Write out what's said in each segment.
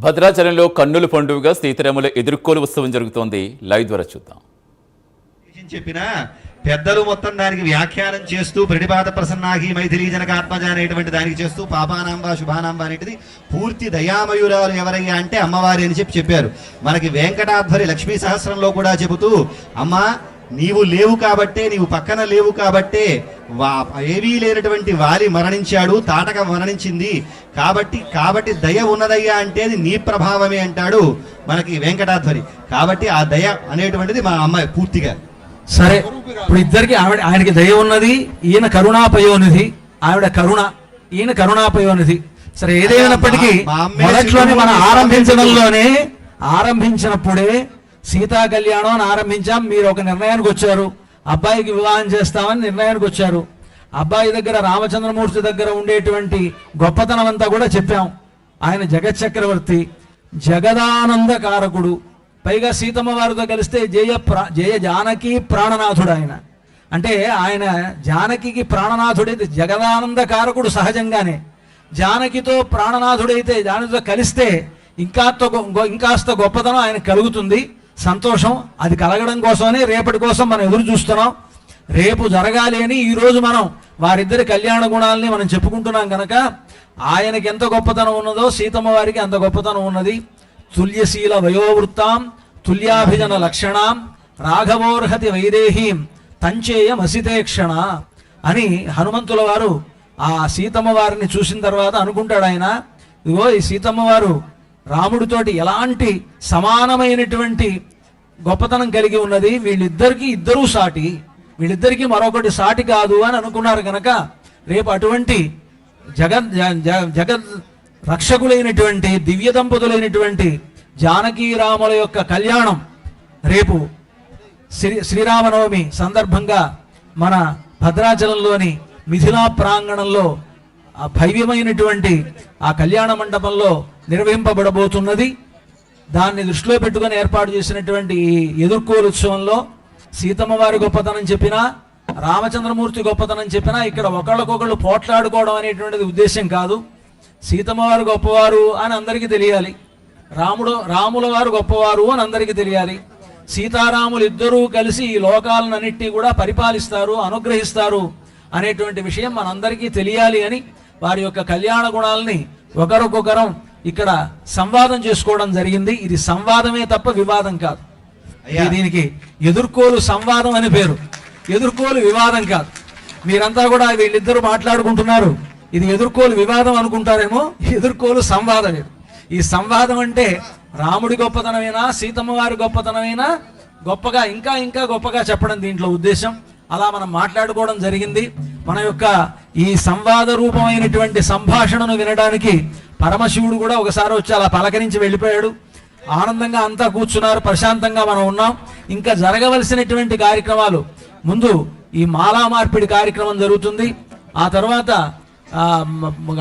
భద్రాచలంలో కన్నుల పండుగగా సీతారాముల ఎదుర్కోలు ఉత్సవం జరుగుతోంది. లైవ్ ద్వారా చూద్దాం. చెప్పిన పెద్దలు మొత్తం దానికి వ్యాఖ్యానం చేస్తూ ప్రణిపాత ప్రసన్నాహి మైథిలీ జనకాత్మజ అనేటువంటి దానికి చేస్తూ పాపానాంబ శుభానాంబ అనేటిది పూర్తి దయామయురాలు ఎవరయ్యా అంటే అమ్మవారి అని చెప్పారు. మనకి వెంకటాధ్వరి లక్ష్మీ సహస్రంలో కూడా చెబుతూ అమ్మా నీవు లేవు కాబట్టే, నీవు పక్కన లేవు కాబట్టే ఏవీ లేనటువంటి వాలి మరణించాడు, తాటక మరణించింది కాబట్టి దయ ఉన్నదయ్యా అంటే అది నీ ప్రభావమే అంటాడు మనకి వెంకటాధ్వరి. కాబట్టి ఆ దయ అనేటువంటిది మా అమ్మాయి పూర్తిగా సరే. ఇప్పుడు ఇద్దరికి ఆయనకి దయ ఉన్నది, ఈయన కరుణాపయోనిధి, ఆవిడ కరుణ, ఈయన కరుణాపయోనిధి. సరే, ఏదైనప్పటికీ మొదట్లోనే మనం ఆరంభించినప్పుడే సీతా కళ్యాణం అని ఆరంభించాం. మీరు ఒక నిర్ణయానికి వచ్చారు, అబ్బాయికి వివాహం చేస్తామని నిర్ణయానికి వచ్చారు. అబ్బాయి దగ్గర రామచంద్రమూర్తి దగ్గర ఉండేటువంటి గొప్పతనం అంతా కూడా చెప్పాం. ఆయన జగచ్చక్రవర్తి, జగదానందకారకుడు, పైగా సీతమ్మ వారితో కలిస్తే జయ జానకి ప్రాణనాథుడు. ఆయన అంటే ఆయన జానకి ప్రాణనాథుడైతే జగదానందకారకుడు సహజంగానే. జానకితో ప్రాణనాథుడైతే జానకితో కలిస్తే ఇంకాస్త గొప్పతనం ఆయన కలుగుతుంది. సంతోషం అది కలగడం కోసమని రేపటి కోసం మనం ఎదురు చూస్తున్నాం. రేపు జరగాలి అని ఈరోజు మనం వారిద్దరి కళ్యాణ గుణాలని మనం చెప్పుకుంటున్నాం కనుక ఆయనకి ఎంత గొప్పతనం ఉన్నదో సీతమ్మ వారికి అంత గొప్పతనం ఉన్నది. తుల్యశీల వయోవృత్తాం తుల్యాభిజన లక్షణాం రాఘవోర్హతి వైదేహీం తంచేయ మసితేక్షణ అని హనుమంతుల వారు ఆ సీతమ్మ వారిని చూసిన తర్వాత అనుకుంటాడు ఆయన, ఇదిగో ఈ సీతమ్మ వారు రాముడితోటి ఎలాంటి సమానమైనటువంటి గొప్పతనం కలిగి ఉన్నది, వీళ్ళిద్దరికీ ఇద్దరూ సాటి, వీళ్ళిద్దరికీ మరొకటి సాటి కాదు అని అనుకున్నారు కనుక రేపు అటువంటి జగత్ రక్షకులైనటువంటి దివ్య దంపతులైనటువంటి జానకీ రాముల యొక్క కళ్యాణం రేపు శ్రీరామనవమి సందర్భంగా మన భద్రాచలంలోని మిథిలా ప్రాంగణంలో భవ్యమైనటువంటి ఆ కళ్యాణ మండపంలో నిర్వహింపబడబోతున్నది. దాన్ని దృష్టిలో పెట్టుకుని ఏర్పాటు చేసినటువంటి ఈ ఎదుర్కోలు ఉత్సవంలో సీతమ్మ వారి గొప్పతనం చెప్పినా, రామచంద్రమూర్తి గొప్పతనం చెప్పినా ఇక్కడ ఒకళ్ళకొకళ్ళు పోట్లాడుకోవడం అనేటువంటిది ఉద్దేశం కాదు. సీతమ్మ వారు గొప్పవారు అని అందరికీ తెలియాలి, రాముల వారు గొప్పవారు అని అందరికీ తెలియాలి. సీతారాములు ఇద్దరూ కలిసి ఈ లోకాలన్నింటినీ కూడా పరిపాలిస్తారు, అనుగ్రహిస్తారు అనేటువంటి విషయం మనందరికీ తెలియాలి అని వారి యొక్క కళ్యాణ గుణాలని ఒకరొకొకరం ఇక్కడ సంవాదం చేసుకోవడం జరిగింది. ఇది సంవాదమే తప్ప వివాదం కాదు. దీనికి ఎదుర్కోలు సంవాదం అని పేరు, ఎదుర్కోలు వివాదం కాదు. మీరంతా కూడా వీళ్ళిద్దరూ మాట్లాడుకుంటున్నారు, ఇది ఎదుర్కోలు వివాదం అనుకుంటారేమో, ఎదుర్కోలు సంవాదం. ఈ సంవాదం అంటే రాముడి గొప్పతనమైనా సీతమ్మ వారి గొప్పతనమైనా గొప్పగా ఇంకా గొప్పగా చెప్పడం దీంట్లో ఉద్దేశం. అలా మనం మాట్లాడుకోవడం జరిగింది. మన యొక్క ఈ సంవాద రూపమైనటువంటి సంభాషణను వినడానికి పరమశివుడు కూడా ఒకసారి వచ్చి అలా పలకరించి వెళ్ళిపోయాడు. ఆనందంగా అంతా కూర్చున్నారు, ప్రశాంతంగా మనం ఉన్నాం. ఇంకా జరగవలసినటువంటి కార్యక్రమాలు, ముందు ఈ మాలా మార్పిడి కార్యక్రమం జరుగుతుంది, ఆ తర్వాత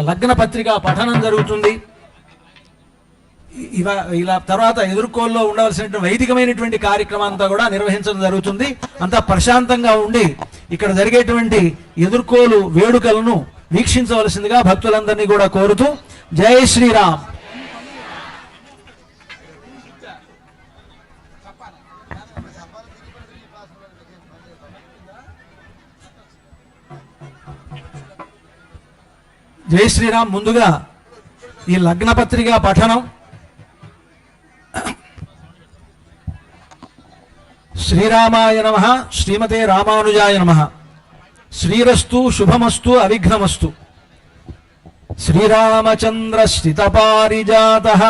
లగ్న పత్రిక పఠనం జరుగుతుంది. ఇలా తర్వాత ఎదుర్కోల్లో ఉండవలసినటువంటి వైదికమైనటువంటి కార్యక్రమం అంతా కూడా నిర్వహించడం జరుగుతుంది. అంతా ప్రశాంతంగా ఉండి ఇక్కడ జరిగేటువంటి ఎదుర్కోలు వేడుకలను వీక్షించవలసిందిగా భక్తులందరినీ కూడా కోరుతూ జై శ్రీరామ్. జై శ్రీరామ్. ముందుగా ఈ లగ్న పత్రిక పఠనం. శ్రీరామాయ నమః, శ్రీమతే రామానుజాయ నమః. శ్రీరస్తు శుభమస్తు అవిఘ్నమస్తు. శ్రీరామచంద్ర శ్రితపారిజాతః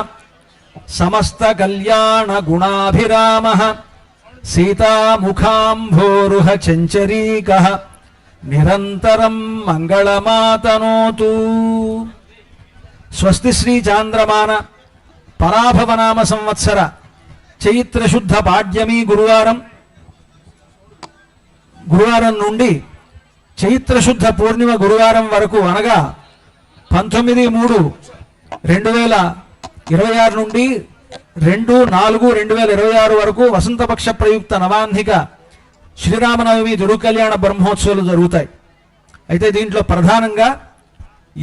సమస్త కళ్యాణ గుణాభిరామః సీతాముఖాంభోరుహ చంచరీకః నిరంతరం మంగళమాతనోతు. స్వస్తి శ్రీ చాంద్రమాన పరాభవనామ సంవత్సర చైత్రశుద్ధ పాడ్యమి గురువారం నుండి చైత్రశుద్ధ పూర్ణిమ గురువారం వరకు అనగా 19/3/2026 నుండి 2/4/2026 వరకు వసంతపక్ష ప్రయుక్త నవాహ్నిక శ్రీరామనవమి దురుకళ్యాణ బ్రహ్మోత్సవాలు జరుగుతాయి. అయితే దీంట్లో ప్రధానంగా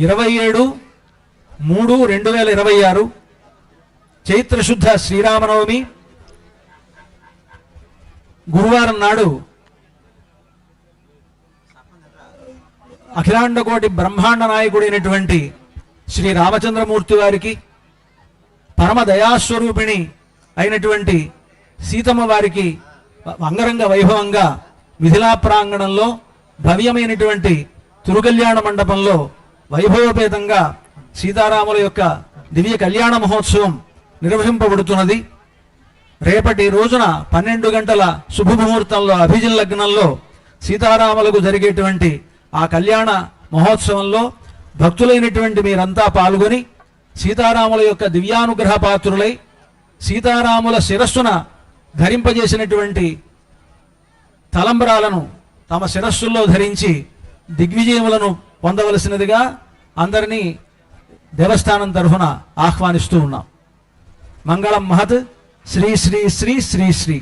27/3/2026 చైత్రశుద్ధ శ్రీరామనవమి గురువారం నాడు అఖిలాండకోటి బ్రహ్మాండ నాయకుడైనటువంటి శ్రీ రామచంద్రమూర్తి వారికి, పరమ దయాస్వరూపిణి అయినటువంటి సీతమ్మ వారికి అంగరంగ వైభవంగా మిథిలా ప్రాంగణంలో భవ్యమైనటువంటి తిరుకల్యాణ మండపంలో వైభవపేతంగా సీతారాముల యొక్క దివ్య కళ్యాణ మహోత్సవం నిర్వహింపబడుతున్నది. రేపటి రోజున 12 గంటల శుభముహూర్తంలో అభిజిన్ లగ్నంలో సీతారాములకు జరిగేటువంటి ఆ కళ్యాణ మహోత్సవంలో భక్తులైనటువంటి మీరంతా పాల్గొని సీతారాముల యొక్క దివ్యానుగ్రహ పాత్రులై సీతారాముల శిరస్సున ధరింపజేసినటువంటి తలంబ్రాలను తమ శిరస్సుల్లో ధరించి దిగ్విజయములను పొందవలసినదిగా అందరినీ దేవస్థానం తరఫున ఆహ్వానిస్తూ ఉన్నాం. మంగళం మహత్. శ్రీ శ్రీ శ్రీ శ్రీ శ్రీ